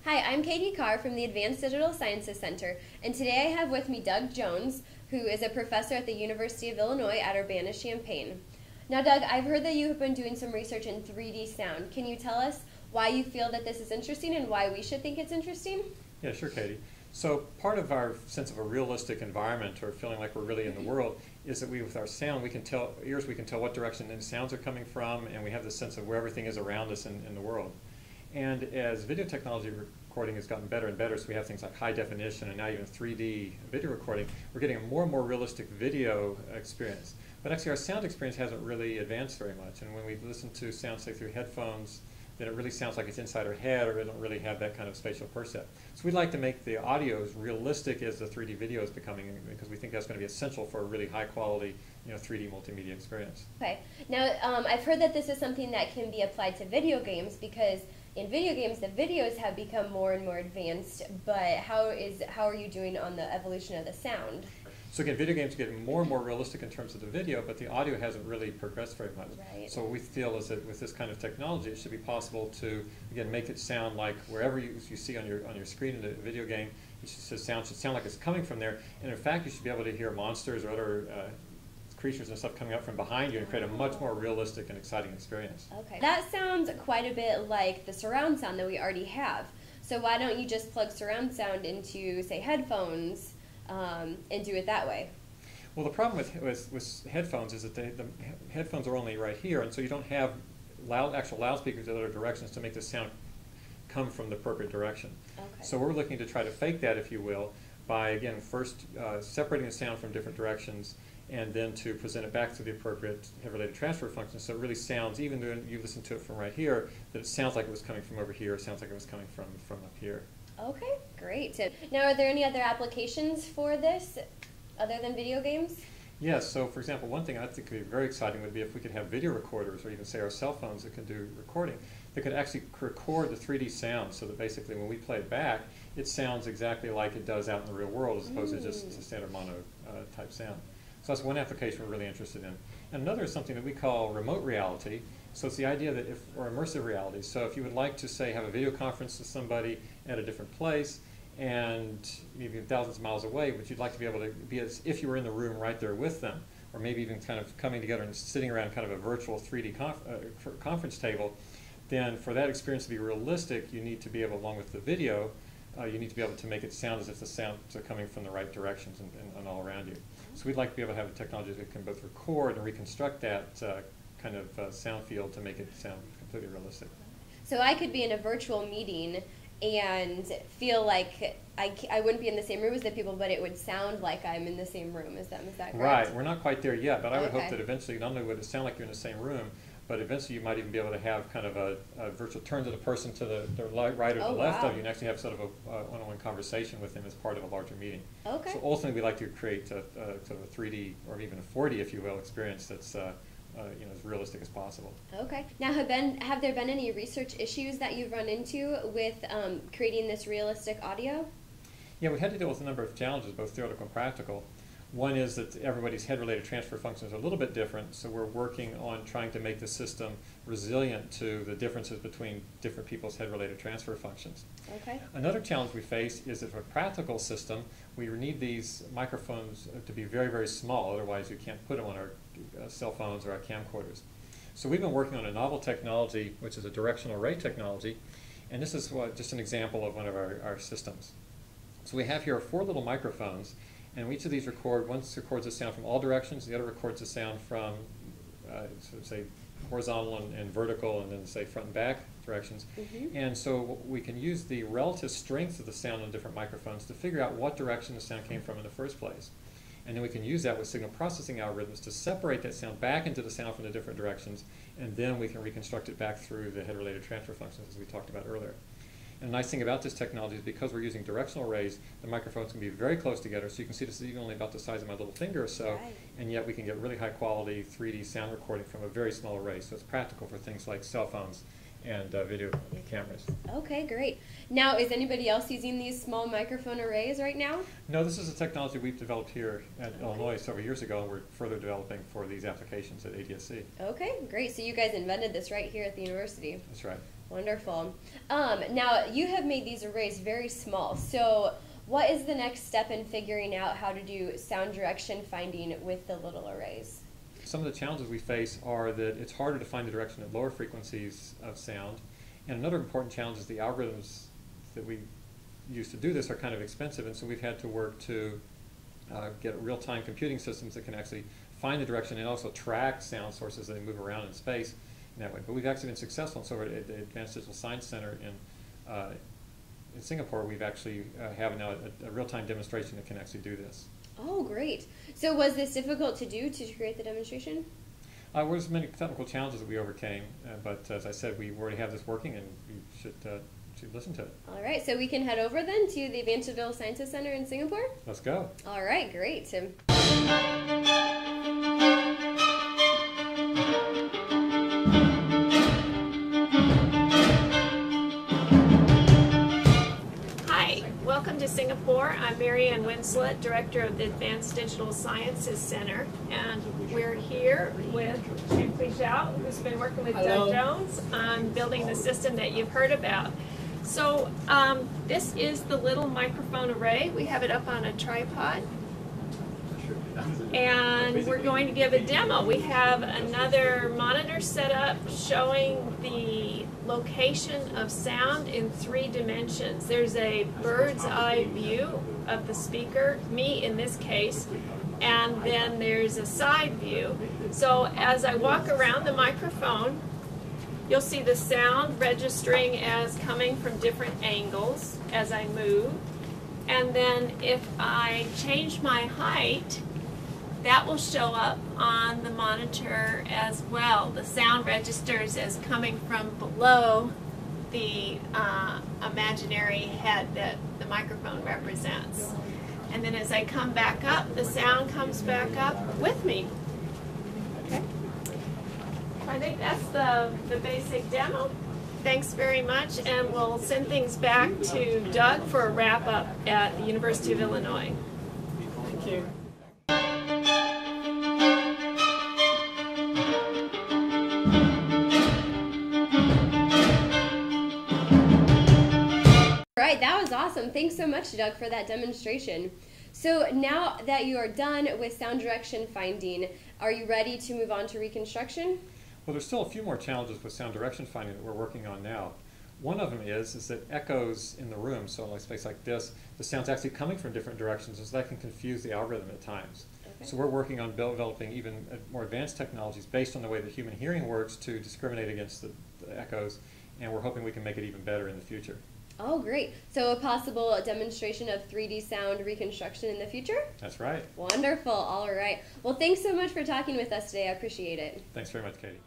Hi, I'm Katie Carr from the Advanced Digital Sciences Center, and today I have with me Doug Jones, who is a professor at the University of Illinois at Urbana-Champaign. Now, Doug, I've heard that you have been doing some research in 3D sound. Can you tell us why you feel that this is interesting and why we should think it's interesting? Yeah, sure, Katie. So part of our sense of a realistic environment, or feeling like we're really in the world, is that with our sound, we can tell what direction the sounds are coming from, and we have this sense of where everything is around us in the world. And as video technology recording has gotten better and better, so we have things like high definition and now even 3D video recording, we're getting a more and more realistic video experience. But actually our sound experience hasn't really advanced very much. And when we listen to sound, say, through headphones, then it really sounds like it's inside our head, or it don't really have that kind of spatial percept. So we'd like to make the audio as realistic as the 3D video is becoming, because we think that's going to be essential for a really high quality, 3D multimedia experience. Okay. Now, I've heard that this is something that can be applied to video games, because in video games the videos have become more and more advanced, but how are you doing on the evolution of the sound? So again, video games are getting more and more realistic in terms of the video, but the audio hasn't really progressed very much. Right. So what we feel is that with this kind of technology, it should be possible to, again, make it sound like wherever you see on your screen in the video game, it should sound like it's coming from there. And in fact, you should be able to hear monsters or other creatures and stuff coming up from behind you and create a much more realistic and exciting experience. Okay. That sounds quite a bit like the surround sound that we already have. So why don't you just plug surround sound into, say, headphones, and do it that way? Well, the problem with headphones is that the headphones are only right here, and so you don't have actual loudspeakers in other directions to make the sound come from the appropriate direction. Okay. So we're looking to try to fake that, if you will, by, again, first separating the sound from different directions, and then to present it back to the appropriate head-related transfer function, so it really sounds, even though you listen to it from right here, that it sounds like it was coming from over here, it sounds like it was coming from up here. Okay, great. Now, are there any other applications for this other than video games? Yes, so for example, one thing I think could be very exciting would be if we could have video recorders, or even say our cell phones that can do recording, that could actually record the 3D sound, so that basically when we play it back, it sounds exactly like it does out in the real world, as opposed to just a standard mono type sound. So that's one application we're really interested in. And another is something that we call remote reality. So it's the idea that or immersive reality. So if you would like to, say, have a video conference with somebody at a different place, and maybe thousands of miles away, but you'd like to be able to be as if you were in the room right there with them, or maybe even kind of coming together and sitting around kind of a virtual 3D conference table, then for that experience to be realistic, you need to be able, along with the video, you need to be able to make it sound as if the sounds are coming from the right directions and all around you. So we'd like to be able to have a technology that can both record and reconstruct that kind of sound field to make it sound completely realistic. So I could be in a virtual meeting and feel like I wouldn't be in the same room as the people, but it would sound like I'm in the same room. Is that correct? Right. We're not quite there yet, but I would Okay. hope that eventually not only would it sound like you're in the same room, but eventually you might even be able to have kind of a virtual turn to the person to the right or the left wow. of you, and actually have sort of a one-on-one conversation with them as part of a larger meeting. Okay. So ultimately, we'd like to create sort of a 3D or even a 4D, if you will, experience that's as realistic as possible. Okay. Now, have there been any research issues that you've run into with creating this realistic audio? Yeah, we had to deal with a number of challenges, both theoretical and practical. One is that everybody's head-related transfer functions are a little bit different, so we're working on trying to make the system resilient to the differences between different people's head-related transfer functions. Okay. Another challenge we face is that for a practical system, we need these microphones to be very, very small, otherwise you can't put them on our cell phones or our camcorders. So we've been working on a novel technology, which is a directional array technology, and this is just an example of one of our systems. So we have here 4 little microphones, and each of these one records the sound from all directions, the other records the sound from, say, horizontal and vertical, and then, say, front and back directions. Mm-hmm. And so we can use the relative strength of the sound on different microphones to figure out what direction the sound came from in the first place. And then we can use that with signal processing algorithms to separate that sound back into the sound from the different directions, and then we can reconstruct it back through the head-related transfer functions, as we talked about earlier. And the nice thing about this technology is because we're using directional arrays, the microphones can be very close together, so you can see this is even only about the size of my little finger or so, Right. and yet we can get really high quality 3D sound recording from a very small array. So it's practical for things like cell phones and video cameras. Okay, great. Now, is anybody else using these small microphone arrays right now? No, this is a technology we've developed here at Illinois several years ago, and we're further developing for these applications at ADSC. Okay, great. So you guys invented this right here at the university. That's right. Wonderful. Now, you have made these arrays very small, so what is the next step in figuring out how to do sound direction finding with the little arrays? Some of the challenges we face are that it's harder to find the direction at lower frequencies of sound. And another important challenge is the algorithms that we use to do this are kind of expensive, and so we've had to work to get real-time computing systems that can actually find the direction and also track sound sources as they move around in space in that way. But we've actually been successful, and so at the Advanced Digital Science Center in Singapore, we've actually have now a real-time demonstration that can actually do this. Oh, great. So was this difficult to do to create the demonstration? There was many technical challenges that we overcame, but as I said, we already have this working, and you should listen to it. All right, so we can head over then to the Advanced Digital Sciences Center in Singapore? Let's go. All right, great. Welcome to Singapore. I'm Marianne Winslet, Director of the Advanced Digital Sciences Center, and we're here with Shengkui Zhao, who's been working with Doug Jones on building the system that you've heard about. So this is the little microphone array. We have it up on a tripod, and we're going to give a demo. We have another monitor set up showing the location of sound in 3 dimensions. There's a bird's eye view of the speaker, me in this case, and then there's a side view. So as I walk around the microphone, you'll see the sound registering as coming from different angles as I move. And then if I change my height, that will show up on the monitor as well. The sound registers as coming from below the imaginary head that the microphone represents. And then as I come back up, the sound comes back up with me. Okay. I think that's the basic demo. Thanks very much, and we'll send things back to Doug for a wrap-up at the University of Illinois. Thank you. Right, that was awesome. Thanks so much, Doug, for that demonstration. So now that you are done with sound direction finding, are you ready to move on to reconstruction? Well, there's still a few more challenges with sound direction finding that we're working on now. One of them is that echoes in the room, so in a space like this, the sound's actually coming from different directions, and so that can confuse the algorithm at times. Okay. So we're working on developing even more advanced technologies based on the way that human hearing works to discriminate against the echoes, and we're hoping we can make it even better in the future. Oh, great. So a possible demonstration of 3D sound reconstruction in the future? That's right. Wonderful. All right. Well, thanks so much for talking with us today. I appreciate it. Thanks very much, Katie.